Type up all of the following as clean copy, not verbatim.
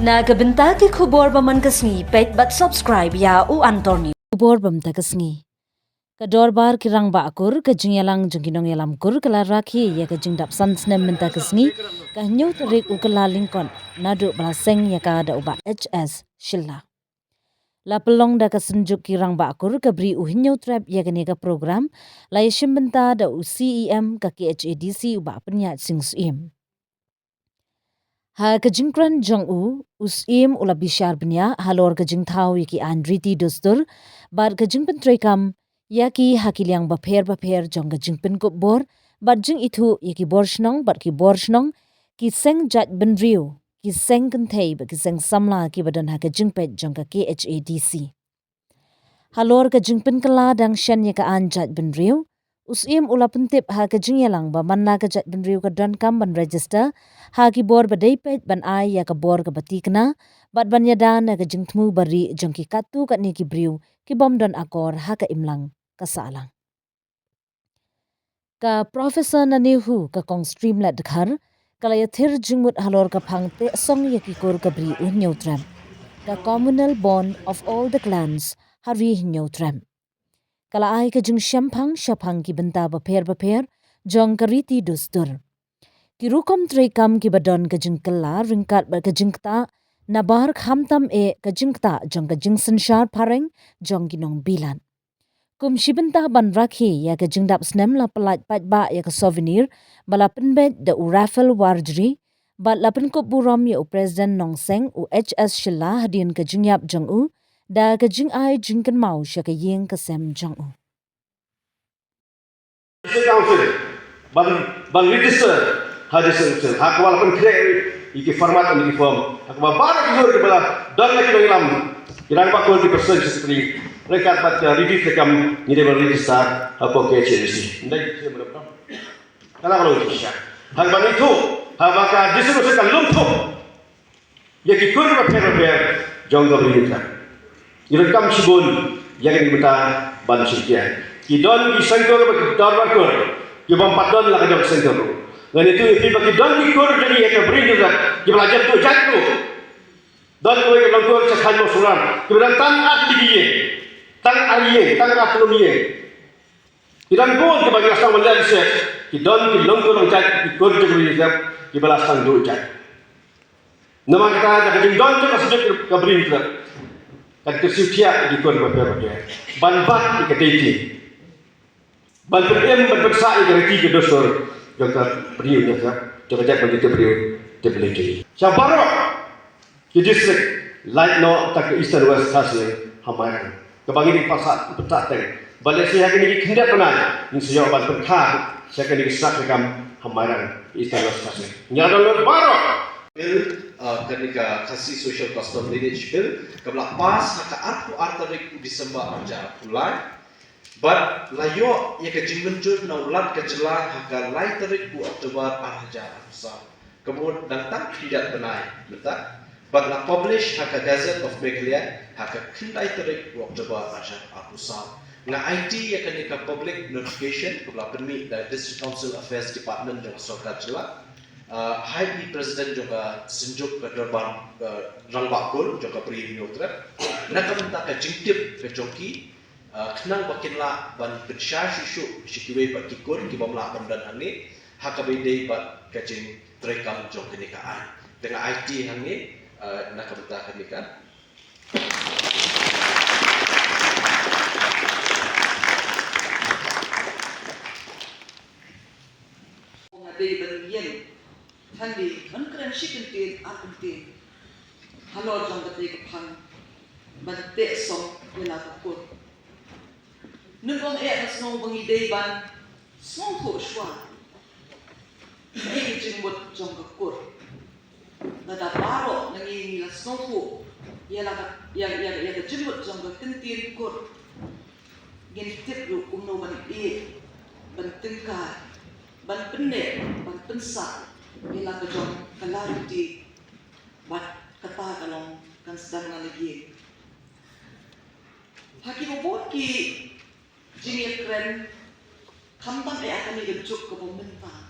Na kabenta ki khubor baman kasngi pet but subscribe ya u antorni khubor bam ta kasngi kador bar ki rang ba akur ka jingyalang jingkinong yalam kur kala rakhi ya ka jingdap sans nem menta kasngi ka nyu tarik u kala lingkon nadu blaseng ya ka da uba HS shilla la pelong da kasenjuk ki rang ba akur ka bri u hinyo trap ya ka nega program la yishim benta da u CEM ka KHADC uba penya sings im ha kajingkran jong u usim ula bishar bnya halor kajing thau yaki andriti dostur bar kajing pentrekam yaki hakiliang bapher jong kajing pen ko bor bar jing itu yaki borshnong bar ki borshnong ki seng jat benriu ki seng kenthei ba ki seng samla ki badan ha kajing pet jong ka KHADC halor kajing pen kala dang shan yaka an jat benriu usim ula pentip ha kajing yalang ba manna ka jat benriu ka don kam ban register ha ki bor ba pet ban ai ya ka bor ka batikna bat ban yadan ka jingtmu bari jongki katu kat ni ki briu ki bom don akor ha ka imlang ka salang ka professor nanihu ka kong streamlet khar kala ya thir jingmut halor ka phangte song ya ki kor ka bri u neutram ka communal bond of all the clans hari neutram kala ai ka jing shaphang ki benta ba pher jong ka riti dustur kirukom trekam ki badon ka jingkala ringkat ba ka jingta nabar khamtam e ka jingta jong ka jingsan shar pareng jong ginong bilan kum shibenta ban rakhi ya ka jingdap snem la palat pat ba ya ka souvenir bala penbet da u raffle warjri bat la pen ko buram ya u president nong seng u HS shilla hadin ka jingyap jong u da ka jing ai jingkan mau sha ka yeng ka sem jong u ban register hadis sel hak walaupun create iki format ini form hak babar ki hor bala dan lagi dalam kirang pakol di person seperti rekat pat ready rekam ni de register apa ke CDC ndai se berapa kalau itu sya hak ban itu hak maka disuruh sekal lumpuh ya ki kur ba fer jong ga berita direkam sibun yang kita ban sekian ki don ki sangkor ba ki darwakor ki bom padon la ka jong sangkor dan itu bagi don ki kor jadi ya beri juga ki belajar tu jatuh don ko ke langkor sekhan mo suran ki beran tan at diye tan ariye tan atlomiye ki dan ko ke bagi asang wala se ki don ki langkor ang jat ki kor jadi juga ki belasang do jat nama kita jadi don ke sejak ke beri juga kan kesucia di kor ba ban bat ki ketiti ban em ban persa ki reti ke dosor jangka beriu jangka jangka begitu beriu dibeli. Siapa di distrik light no tak ke eastern west hasil hamayan. Kebagi di pasar petak teng. Balik saya kini hendak penat. Ini saya ban perkah. Saya kini sak rekam hamayan eastern west hasil. Nyata luar baru. Bill ketika kasih social custom lineage bill kebelak pas haka artarik Disember aja mulai. But layo ya ke jingbenjur na ulat ke jelah haka lai tarik bu Oktober arhajar besar. Kemudian datang tidak benai, betul? But la publish haka Gazette of Meghalaya haka kendai tarik bu Oktober arhajar besar. Nga IT ya ke nika public notification kebla permit dari District Council Affairs Department jong sorkat jelah. Hai Presiden juga senjuk ke derbar rangbakul juga beri nyotrap. Nak minta ke jingtip ke joki. Kenang bakinlah ban pensyar susu sikiwe bat kikur ki bamla bandan hangi hakabede bat kacing terekam jong kenikaan dengan IT hangi nak kabeta kenikaan ngade berien handi keren shikentin akuntin halo jong kate kapang ban te som yela kapur nungong nas nong bangi day ban smong to shwa ay jingmut jong kakur nada baro nangi nila smong to yala jingmut jong kintin kur gin tip ru umno ban ban tingka ban penne ban pensa yala ka jong kalariti bat kata kalong kan sedang nalagi hakibobot ki Jingir keren, kampang akan digejuk ke pemerintah.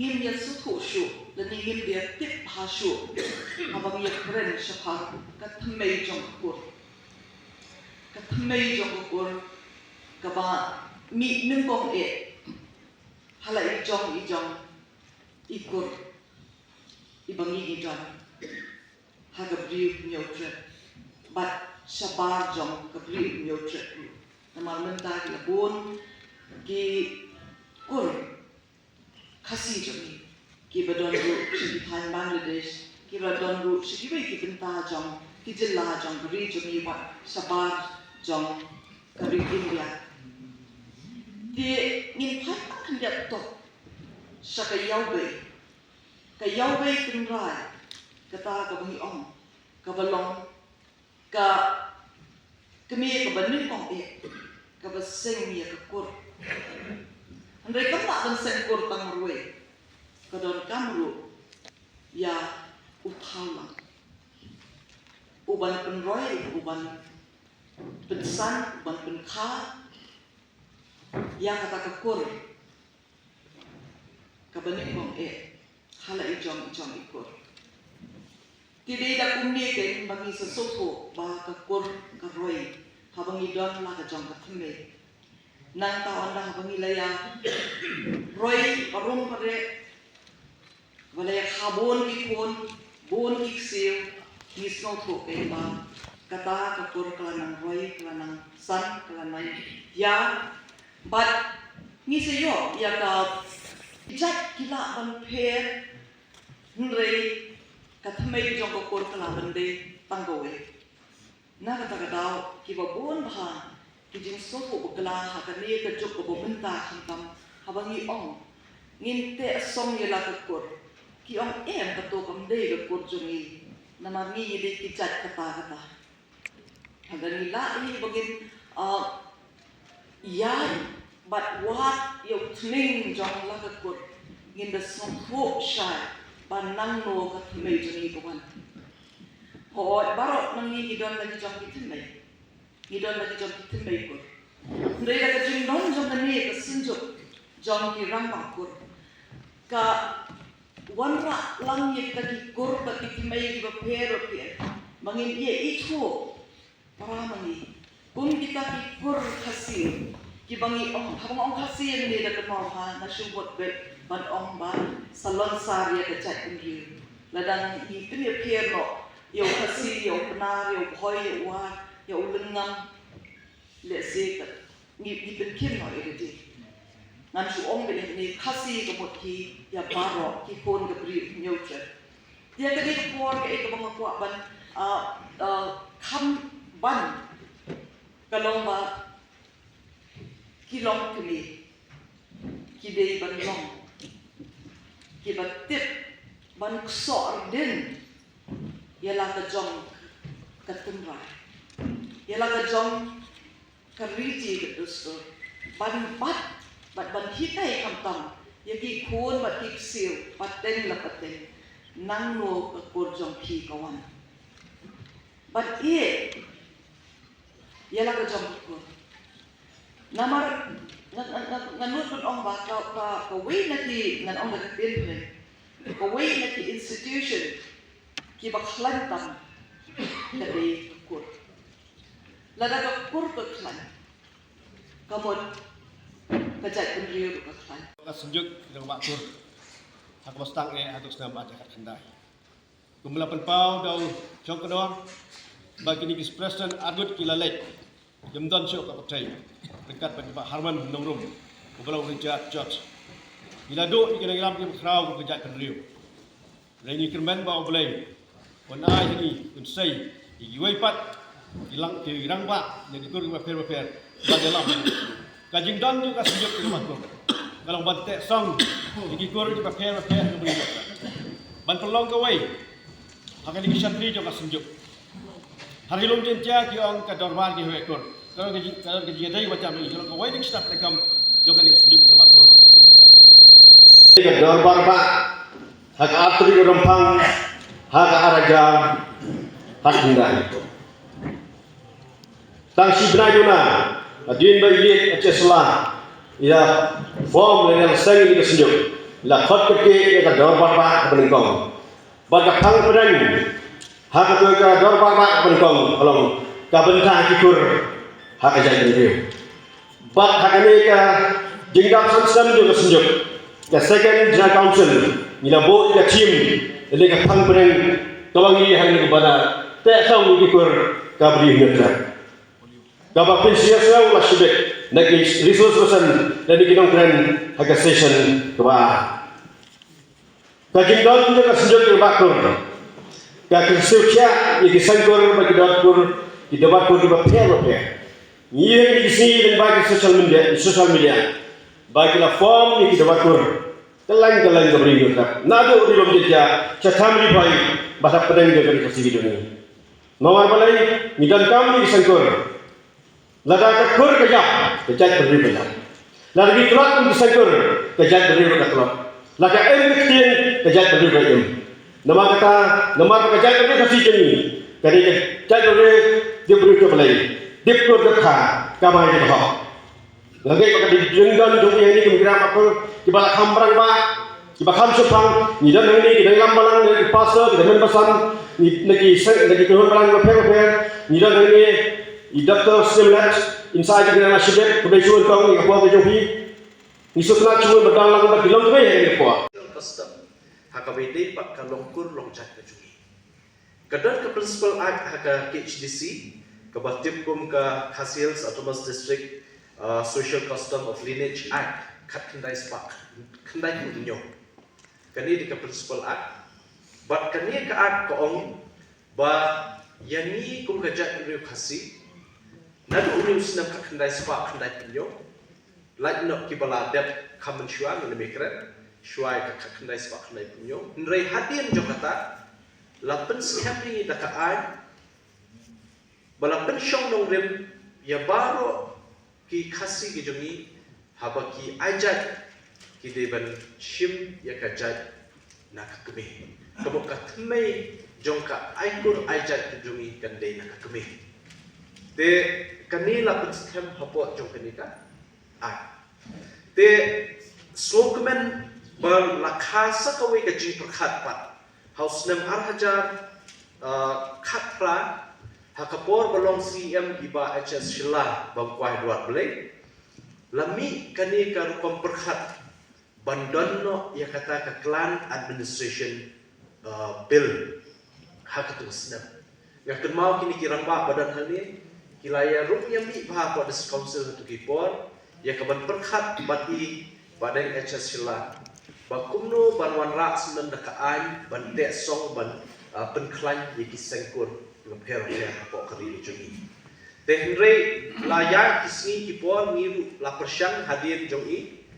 ngim ya su thu shu le ni ngim dia tip ha shu abang ya kren shapha ka thmei jong kur ka thmei jong kur ka ba mi nung kong e hala i jong ikur ibang i jong ha ka brief nyotre but shabar jong ka brief nyotre namal menta ki labon ki kur khasi jong ki badon ru shi than Bangladesh ki badon ru shi ki benta jong ki jilla jong bri jong i ba shabar jong ka ri India di ngin phat kan dia to sa ka yaw bay kin rai ka ta ka bang ong ka balong ka kemi ka banin ong e ka ba seng mi ka kur andai ka ta ban seng kur tang ruwe ka don kamru ya uthala uban pen roi uban pen san uban pen kha yang kata kekur kabanik kong hala ijong ikur tidak ada kumni ke bagi sesuatu bah kekur karoi habang idon lah kejong keteme nang tawan dah habang ilaya roi parum pare walaya khabon ikon bon iksiu nisno to ke ba kata kekur kelanang roi kelanang san kelanang ya but ni sayo ya ka jat kila ban pher nrei ka thmei jong ko kor kala bande tangowe na kata daw ki ba bon ba ki jing so ko kala ha ka ne ka jok ko benta kham habangi ong ngin te song yela ka kor ki ong ka to kam de ka kor jongi nama ngi de ki jat kata hagani la ni bagin but what you cling jong la ka kut in the song ho shy ban nang no ka thmei jani ko ban ho baro nang ni don lagi jong ki thmei ko ndai la ka jing don jong ni ka sinjo jong ki ram ba kur ka wanra lang ye ka ki kur ka ki thmei ki ba phero pe mangin ye I thu para mangi kun kita ki kur khasi ki bangi habang khasi ni da ka ma ha na shu bot bet ban ba salon sari ka chat ni ladang I pin ye pher no yo khasi yo pna yo khoi yo wa yo lengam le se ka ni pin kin no e de nan shu be ni khasi ka bot ki ya baro ki kon ka bri nyotre dia ka di por ka e ka bang ko ban kham ban kalong ba kilong kini kidei ban long kibatip ban ksor din yala ka jong katumra yala ka jong kariti gusto ban ban hitai kamtam yaki kun bat kipsil paten la paten nang no ka korjong ki kawan bat yala ka jong ko namar nganut pun ong ba ka way na ki ngan ong na pilpil ka way na ki institution ki bakhlantam na di kur lada ka kur ka klan kamot kajat penriyo ka klan ka sunjuk ng bakur ak mastang atuk senam aja kat kendai kumlapan pau daw jong kedor bagi ni president adut kilalek jemdan syok ka patai dekat pada Pak Harman Nongrum Kepala Kerajaan George bila duk di kena ki krau kerja kendriu reni kermen ba boleh onai ni unsai iwai pat hilang ki rang ba ni kur ba fer ba dalam kajing dan tu ka sujud ki makro kalau bante song ki kur ba fer ke beli ban pelong ka wai akan di syatri jo ka sujud hari long jencia ki ong ka dormar ki hekor kalau kerja dari macam ini kalau kau ini start rekam jangan disebut nama kau. Jika dorbar pak hak atri rempang hak araja hak hindai. Tang si benayuna adin bayi aceslah ia form yang sangat disebut la khot ke ka dor ba peningkong ba ka phang pedang ha ka ka dor ba peningkong along ka bentang kikur ha ka jai riu ba ha ka ne ka jinggap sam juga senjuk ka second general council ni la bo ka team le ka phang pedang ka bangi hang ni bana te sang ni kikur ka bri ngetra ka ba pensia sa la shibek nagi resource person dan kita keren harga session kebaah. Kaki dot juga sejauh kebakur. Kaki seukia yang disangkur bagi dotkur di debatkur di bawah Ia di sini dan bagi social media, bagilah form yang debatkur. Kelang keberi kita. Nado di dalam dia catam di bayi bahasa pedang juga dikasih video ini. Mawar balai ni dan kami disangkur. Lada kekur kejat beri belah. Lada ditolak pun disangkur kejat beri belah. Lada ketian kejat beri belah. Nama kejat beri kasih jenis. Kali kejat beri dia beri belah. Dia beri belah kamai dia bah. Lagi pada dijenggan dunia ini kemungkinan apa? Kita hambrang ba, kita hamsupang. Ni dan ini kita lambalang dari pasar, kita menbasan. Ni lagi turun balang berper. Ni dan ini Dr. Simlet inside the Nashibet, Kubeshu Kong, Yapo Jopi, Nisukna Chu, Badalang, but belong to me. Custom Hakabede Pak Kalongkur Longjat Kajuni. Kadang ke Principal Act Haka KHDC, Kabatip Kum Ka Khasils Autonomous District Social Custom of Lineage Act, Kat Kendai Spak, Kendai Kudinyo. Kani di ke Principal Act, but kani ke Act Kaong, ba Yani Kum Kajat Riu Khasi. Nadu uni usnam ka kendai spa kendai pinyo like no kibala dep kamen shuang ni mikret shuai ka kendai spa kendai pinyo nrei hadin jokata la pen skapri da ka ai bala pen shong nong rem ya baro ki khasi ki jongi haba ki ajat ki deban shim ya ka jat na ka keme kabo ka thmei jongka aikur ajat ki jongi kan dei na ka keme te kanila penstem hapo jong kanika te slogaman bar lakhasa kawe ka jing prakhat pat house nem arhajar khatra hakapor balong CM iba HS Shila bangkwai duat belai lami kanika rupam prakhat bandonno ya kata ka clan administration bill hakatu snap ngaken mau kini kirang ba badan hal ni kilaya rupnya mi bah pada council untuk kipor ya kaban perkhat bati badeng HS Shila bakumno banwan rak semen dekaan ban te song ban penklan yaki sengkur ngeper ya po kari jungi tenre laya kisni kipor ni la persyang hadir jongi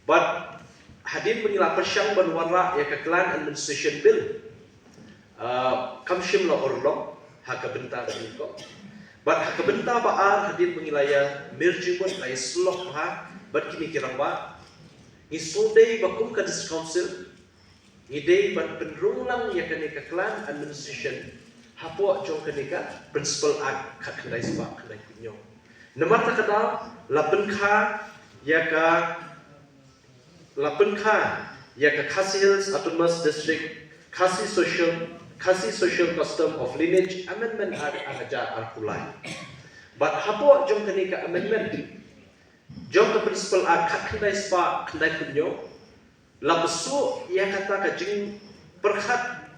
bat hadir bani la persyang ban warra ya ka clan administration bill kamshim la orlong haka bentar ko bat hakabenta baan hadir pengilaya merjibun lay sloh ha bat kini kirang ba isodei bakum ka dis council idei bat penrunglang ya kanika clan administration hapo jong kanika principal act kakandai spa kandai kunyo namata kada lapenkha ya ka Khasi Hills Autonomous District Khasi Social Custom of Lineage Amendment Aja Arkulai. But hapo jom kanika amendment jom ka principal kakandai spa kandai kunyo labesu ya kata ka jing perkhat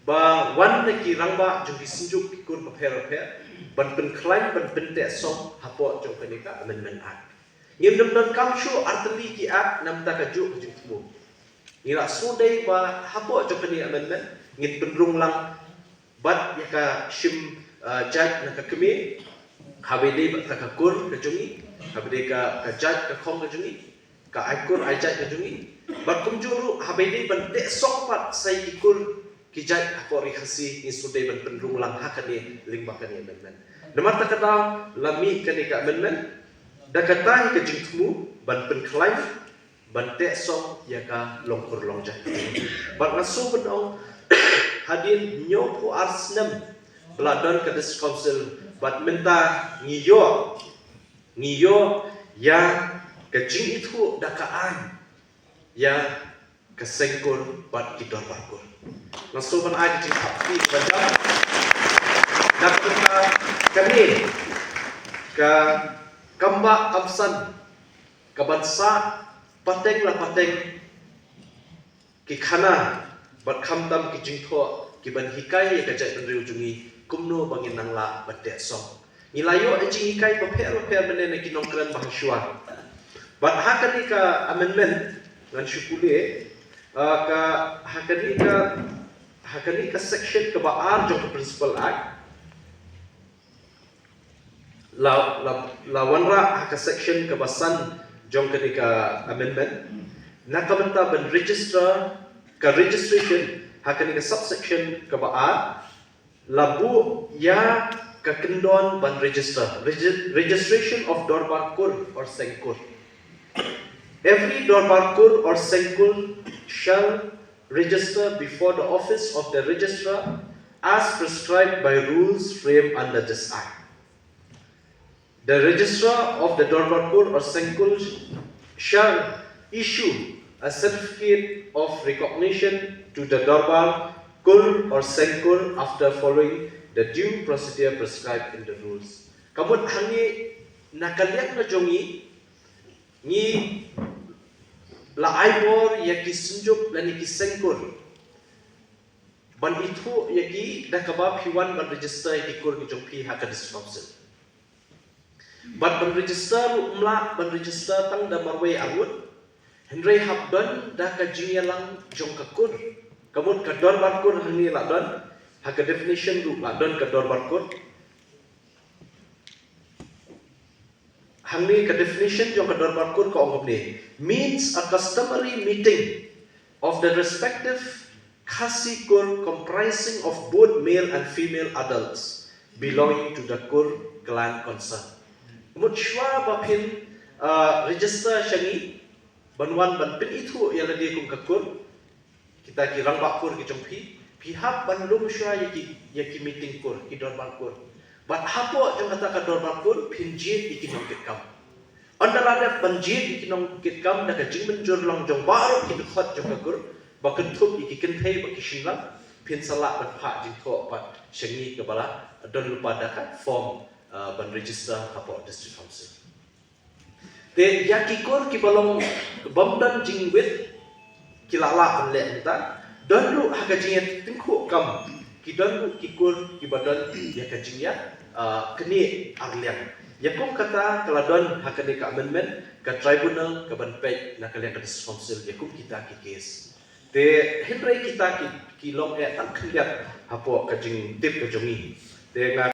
ba wan na ki rangba jom kisinjuk kikur paper ban klaim ban te song hapo jom kanika amendment act ngim dan kamshu artli ki act namta ka ju jing tumu ngira sudai ba hapo jom kanika amendment ngit penrung lang bat ya ka shim jaj na ka kemi habede ba ka kur ka jungi habede ka jaj ka khong ka jungi ka aikur ajaj ka jungi bat kumjuru habede ban de sok pat sai ikur ki jaj ko ri khasi ni sudai ban penrung lang hakane lingba kan amendment namar ta kata lami kani ka amendment da kata ka jingtmu ban penklaim ban de sok ya ka longkur longjaj bat nasu benong hadin nyopu arsnem beladon ke dis council bat minta ngiyo ya kecing itu dakaan ya kesengkur bat ki dorbarkur. Nasoban ai di tapi bandang nak kita kami ke kamba kamsan ke bansa pateng la pateng ki khana bat khamdam ki jingtho ki ban hikai ka jai ban riujungi kumno bangin nangla batte song nilayo ajing hikai paper menen ki nongkran bahasua bat hakani ka amendment ngan syukule ka hakani ka section ka baar jong principal act la wanra haka section ka basan jong kani ka amendment nakabanta ban register ka registration hakani ka subsection ka baar labu ya ka kendon ban registration of dorbarkur or sengkur. Every dorbarkur or sengkur shall register before the office of the registrar as prescribed by rules framed under this act. The registrar of the dorbarkur or sengkur shall issue a certificate of recognition to the dorbarkur or sengkur after following the due procedure prescribed in the rules. Kabut hangi nakaliak na jongi ni la aibor yaki sunjuk la ni kisengkur ban itu yaki dakaba piwan ban register yaki kur ki jongpi haka disruption ban register umla ban register tang da marway awut henry habdan da ka jinyalang jong kakur kamut ka dorbarkur hangi la dan haka definition du la dan ka dorbarkur hangi ka definition jong ka dorbarkur ka ongop ni means a customary meeting of the respective khasi-kur comprising of both male and female adults belonging to the kur clan concerned. Mutshwa bapin register syangi banwan ban pin itu yang lagi kum kakur kita kirang bakur ki jongpi pihak ban lum shwa yaki meeting kur ki dorbarkur bat hapo jong kata ka dorbarkur pinjit iki nongkit kam andalada panjit iki nongkit kam da ka jingmen jur long jong baru ki khot jong kakur bakan thup iki kenthei baki shinla pin salak ban pha jing tho pat syangi ke bala don lupa da ka form ban register hapo district council te yakikur ki balong bamdan jingwit kilala ban le nta don lu haga jinget tingku kam ki don lu kikur ki badan ya ka jingya keni arliang yakum kata kaladon hakani ka amendment ka tribunal ka ban pej na kalian ka district council yakum kita ki case te henry kita ki long tak kliat hapo ka jing tip ka jongi te